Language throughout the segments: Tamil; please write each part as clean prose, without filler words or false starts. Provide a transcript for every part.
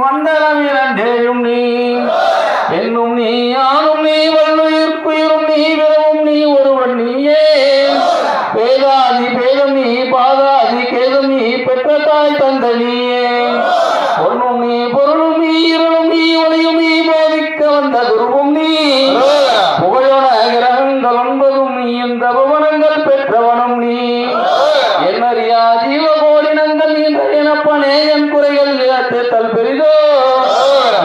மண்டலம் இரண்டேயும் நீ என்னும் நீ ஆணும் நீ வல்லுயிர்க்குயிரும் நீ விரவும் நீ ஒருவன் நீயே பேதாதி பேதம் நீ பாதாதி கேதம் நீ பெற்ற தாய் தந்த நீயே பொன்னும் நீ பொருளும் நீ இருளும் நீ ஒளியும் நீ போதிக்க வந்த குருவும் நீ புகழோன கிரகங்கள் ஒன்பதும் நீ இந்த புவனங்கள் பெற்றவனும் நீ என்னறியா ஜீவகோடினங்கள் எனப்பனே என் குறைகள் இழத்தல் பெரிதோ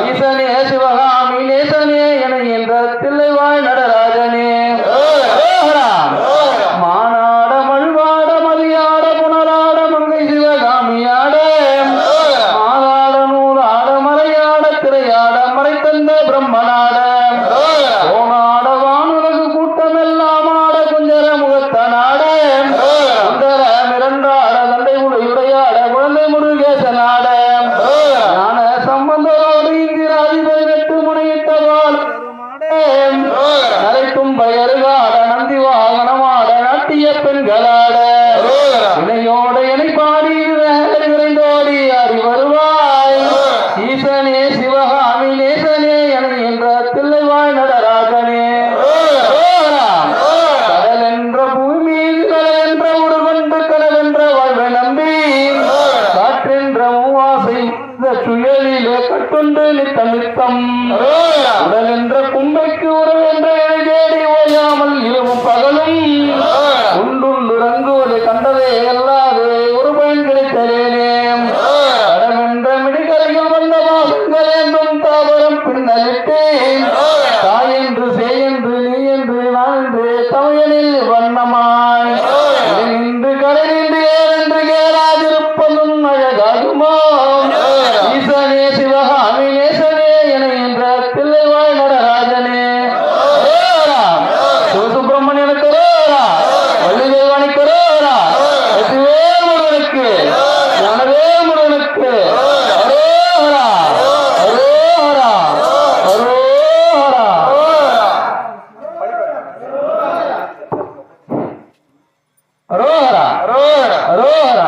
ஈசனே சிவகாமி நேசனே என என்ற தில்லைவாய் நடராஜனே மானாட மழ்வாட மதியாட புனராட மங்கை சிவகாமியாட மானாட நூலாட மலையாட திரையாட மறை தந்த பிரம்மனாட ஓனாட வானுலகு கூட்டமெல்லாம் ஆட குஞ்சர முகத்தனாட சுந்தர மிரண்டாட தந்தை உடையாட குழந்தை முருகேசனாட ஞான சம்பந்தரோடு இந்திராதிபதி வெட்டு முனையிட்டவாள் நரைத்தும் பயருகாட நந்தி வாகனமாட நாட்டிய பெண்களாட இணையோட இணை பாடி விரைந்தோடி அறி வருவாய் ஈசனே சிவகாமி நேசனே என என்ற தில்லைவாய் நடராஜனே கடல் என்ற பூமி மீது கடல் என்ற ஒரு கொண்டு கடல் என்ற வாழ்வை நம்பி காற்றென்ற மூவாசை சுயலிலே கட்டுண்டு நித்தம் நித்தம் உடல் என்ற கும்பைக்கு உறவென்ற இணை தேடி ஓயாமல் இரவும் பகலும் உண்டுண்டு ரங்குவதை கண்டதே எல்லாது ஒரு பயன் கிடைத்தலேனே கடம் என்ற மிடிகரையில் வந்த மாசங்கள் என்றும் தாவரம் பின்னலிட்டேன் தாய் என்று செய் என்று நீ என்று நான் என்று தமையனில் வண்ணமாய் நின்று கடை நின்று ஏறென்று கேளாதிருப்பதும் அழகாகுமோ ஈசனே சிவகாமி நேசனே என என்ற தில்லைவாய் நடராஜனே சிவசுப்பிரமணியனுக்கு வள்ளி தேவானிக்கு முருகனுக்கு ஞானவே முருகனுக்கு அரோஹரா அரோஹரா அரோஹரா அரோஹரா அரோஹரா அரோஹரா